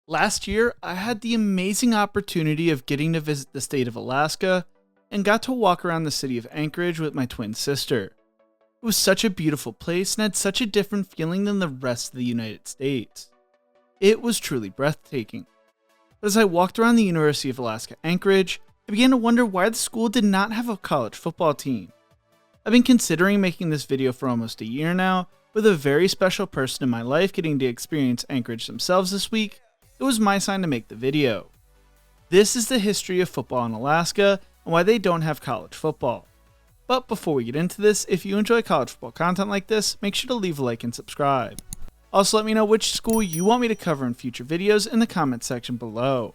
Last year, I had the amazing opportunity of getting to visit the state of Alaska and got to walk around the city of Anchorage with my twin sister. It was such a beautiful place and had such a different feeling than the rest of the United States. It was truly breathtaking. But as I walked around the University of Alaska Anchorage, I began to wonder why the school did not have a college football team. I've been considering making this video for almost a year now, with a very special person in my life getting to experience Anchorage themselves this week. It was my sign to make the video. This is the history of football in Alaska and why they don't have college football. But before we get into this, if you enjoy college football content like this, make sure to leave a like and subscribe. Also, let me know which school you want me to cover in future videos in the comments section below.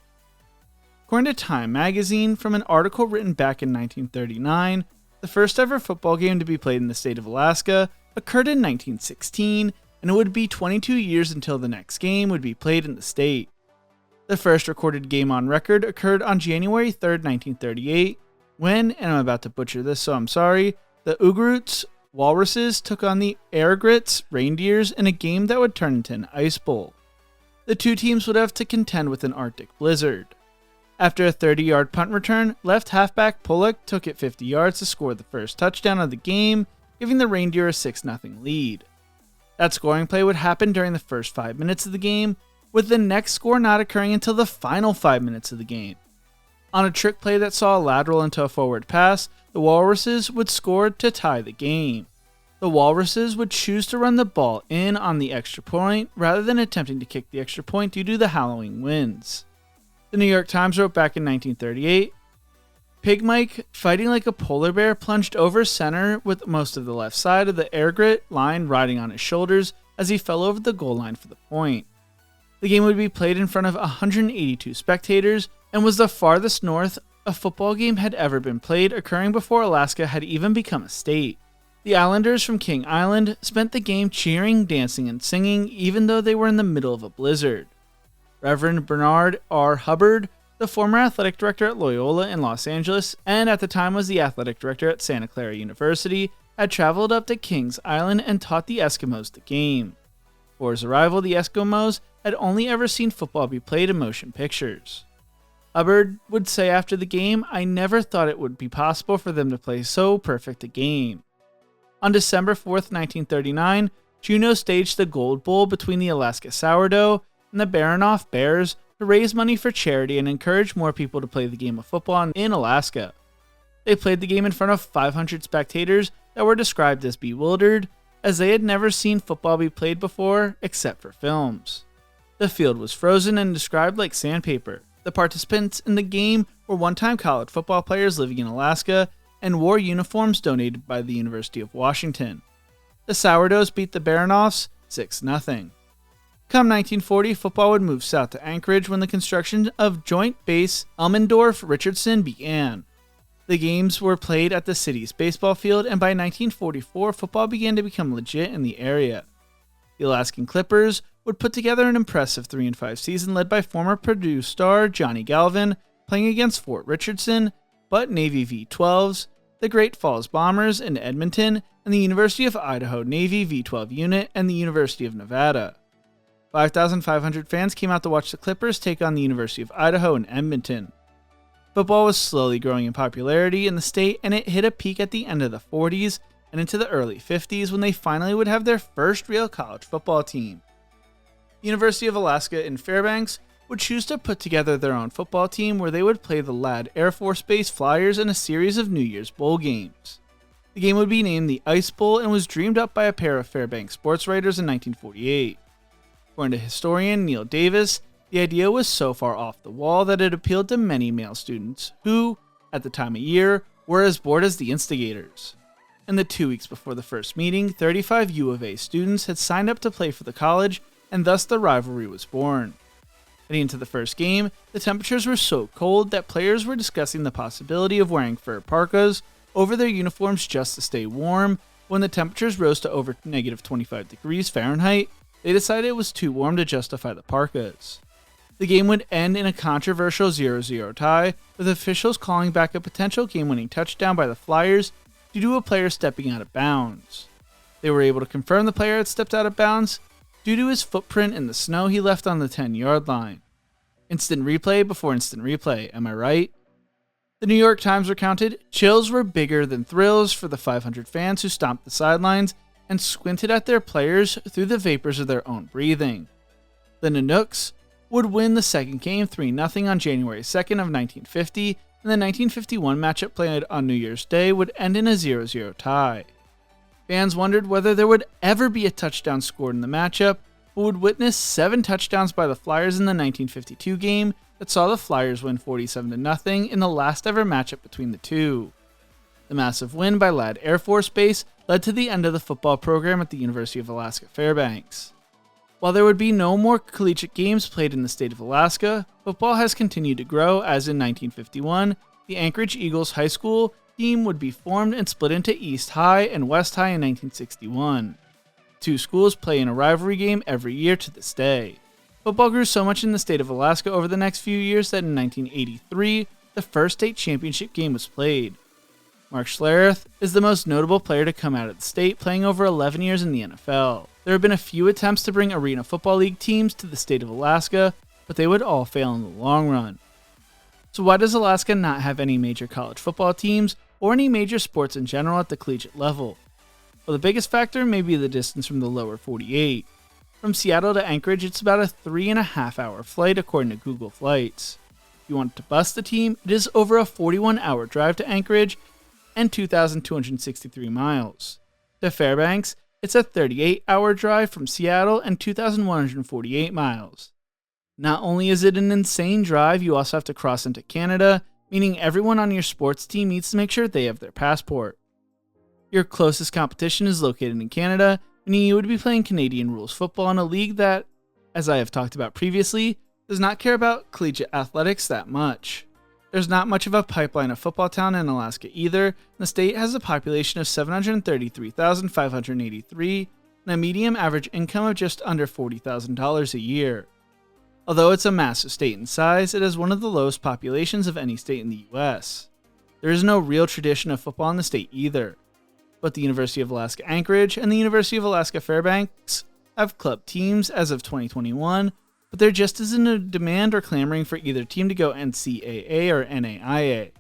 According to Time magazine, from an article written back in 1939, the first ever football game to be played in the state of Alaska occurred in 1916, and it would be 22 years until the next game would be played in the state. The first recorded game on record occurred on January 3rd, 1938, when, and I'm about to butcher this so I'm sorry, the Ugruts Walruses took on the Eregrets Reindeers in a game that would turn into an ice bowl. The two teams would have to contend with an Arctic blizzard. After a 30-yard punt return, left halfback Pollock took it 50 yards to score the first touchdown of the game, giving the Reindeer a 6-0 lead. That scoring play would happen during the first 5 minutes of the game, with the next score not occurring until the final 5 minutes of the game. On a trick play that saw a lateral into a forward pass, the Walruses would score to tie the game. The Walruses would choose to run the ball in on the extra point rather than attempting to kick the extra point due to the howling winds. The New York Times wrote back in 1938, Pig Mike, fighting like a polar bear, plunged over center with most of the left side of the Eregret line riding on his shoulders as he fell over the goal line for the point. The game would be played in front of 182 spectators and was the farthest north a football game had ever been played, occurring before Alaska had even become a state. The Islanders from King Island spent the game cheering, dancing, and singing even though they were in the middle of a blizzard. Reverend Bernard R. Hubbard, the former athletic director at Loyola in Los Angeles and at the time was the athletic director at Santa Clara University, had traveled up to Kings Island and taught the Eskimos the game. Before his arrival, the Eskimos had only ever seen football be played in motion pictures. Hubbard would say after the game, "I never thought it would be possible for them to play so perfect a game." On December 4th, 1939, Juneau staged the Gold Bowl between the Alaska Sourdough and the Baranof Bears to raise money for charity and encourage more people to play the game of football in Alaska. They played the game in front of 500 spectators that were described as bewildered, as they had never seen football be played before except for films. The field was frozen and described like sandpaper. The participants in the game were one-time college football players living in Alaska and wore uniforms donated by the University of Washington. The Sourdoughs beat the Baranofs 6-0. Come 1940, football would move south to Anchorage when the construction of Joint Base Elmendorf-Richardson began. The games were played at the city's baseball field, and by 1944, football began to become legit in the area. The Alaskan Clippers would put together an impressive 3-5 season led by former Purdue star Johnny Galvin, playing against Fort Richardson, Butt Navy V-12s, the Great Falls Bombers in Edmonton, and the University of Idaho Navy V-12 unit and the University of Nevada. 5,500 fans came out to watch the Clippers take on the University of Idaho in Edmonton. Football was slowly growing in popularity in the state, and it hit a peak at the end of the 40s and into the early 50s when they finally would have their first real college football team. The University of Alaska in Fairbanks would choose to put together their own football team where they would play the Ladd Air Force Base Flyers in a series of New Year's Bowl games. The game would be named the Ice Bowl and was dreamed up by a pair of Fairbanks sports writers in 1948. According to historian Neil Davis, the idea was so far off the wall that it appealed to many male students who, at the time of year, were as bored as the instigators. In the 2 weeks before the first meeting, 35 U of A students had signed up to play for the college, and thus the rivalry was born. Heading into the first game, the temperatures were so cold that players were discussing the possibility of wearing fur parkas over their uniforms just to stay warm. When the temperatures rose to over negative 25 degrees Fahrenheit, they decided it was too warm to justify the parkas. The game would end in a controversial 0-0 tie, with officials calling back a potential game-winning touchdown by the Flyers due to a player stepping out of bounds. They were able to confirm the player had stepped out of bounds due to his footprint in the snow he left on the 10-yard line. Instant replay before instant replay, am I right? The New York Times recounted, chills were bigger than thrills for the 500 fans who stomped the sidelines and squinted at their players through the vapors of their own breathing. The Nanooks would win the second game 3-0 on January 2nd of 1950, and the 1951 matchup played on New Year's Day would end in a 0-0 tie. Fans wondered whether there would ever be a touchdown scored in the matchup, but would witness 7 touchdowns by the Flyers in the 1952 game that saw the Flyers win 47-0 in the last ever matchup between the two. The massive win by Ladd Air Force Base led to the end of the football program at the University of Alaska Fairbanks. While there would be no more collegiate games played in the state of Alaska, football has continued to grow as in 1951, the Anchorage Eagles High School team would be formed and split into East High and West High in 1961. Two schools play in a rivalry game every year to this day. Football grew so much in the state of Alaska over the next few years that in 1983, the first state championship game was played. Mark Schlereth is the most notable player to come out of the state, playing over 11 years in the NFL. There have been a few attempts to bring Arena Football League teams to the state of Alaska, but they would all fail in the long run. So why does Alaska not have any major college football teams or any major sports in general at the collegiate level? Well, the biggest factor may be the distance from the lower 48. From Seattle to Anchorage, it's about a 3.5-hour flight according to Google Flights. If you want to bus the team, it is over a 41-hour drive to Anchorage and 2,263 miles. To Fairbanks, it's a 38-hour drive from Seattle and 2,148 miles. Not only is it an insane drive, you also have to cross into Canada, meaning everyone on your sports team needs to make sure they have their passport. Your closest competition is located in Canada, meaning you would be playing Canadian rules football in a league that, as I have talked about previously, does not care about collegiate athletics that much. There's not much of a pipeline of football talent in Alaska either, and the state has a population of 733,583 and a median average income of just under $40,000 a year. Although it's a massive state in size, it has one of the lowest populations of any state in the US. There is no real tradition of football in the state either, but the University of Alaska Anchorage and the University of Alaska Fairbanks have club teams as of 2021, but there just isn't a demand or clamoring for either team to go NCAA or NAIA.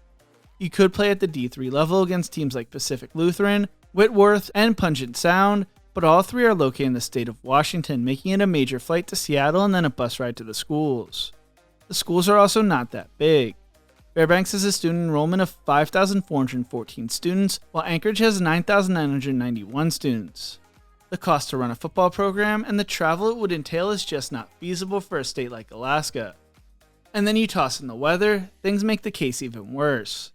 You could play at the D3 level against teams like Pacific Lutheran, Whitworth, and Puget Sound, but all three are located in the state of Washington, making it a major flight to Seattle and then a bus ride to the schools. The schools are also not that big. Fairbanks has a student enrollment of 5,414 students, while Anchorage has 9,991 students. The cost to run a football program and the travel it would entail is just not feasible for a state like Alaska. And then you toss in the weather, things make the case even worse.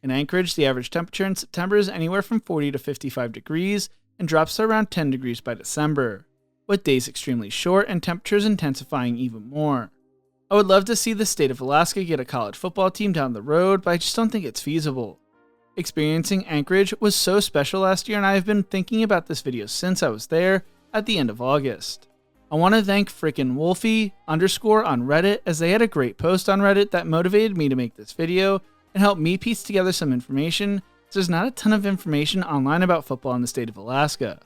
In Anchorage, the average temperature in September is anywhere from 40 to 55 degrees and drops to around 10 degrees by December, with days extremely short and temperatures intensifying even more. I would love to see the state of Alaska get a college football team down the road, but I just don't think it's feasible. Experiencing Anchorage was so special last year, and I have been thinking about this video since I was there at the end of August. I want to thank frickin' Wolfie_ on Reddit, as they had a great post on Reddit that motivated me to make this video and helped me piece together some information, as there's not a ton of information online about football in the state of Alaska.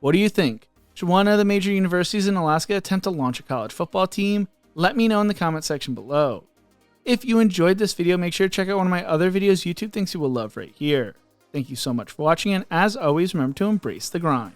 What do you think? Should one of the major universities in Alaska attempt to launch a college football team? Let me know in the comment section below. If you enjoyed this video, make sure to check out one of my other videos YouTube thinks you will love right here. Thank you so much for watching, and as always, remember to embrace the grind.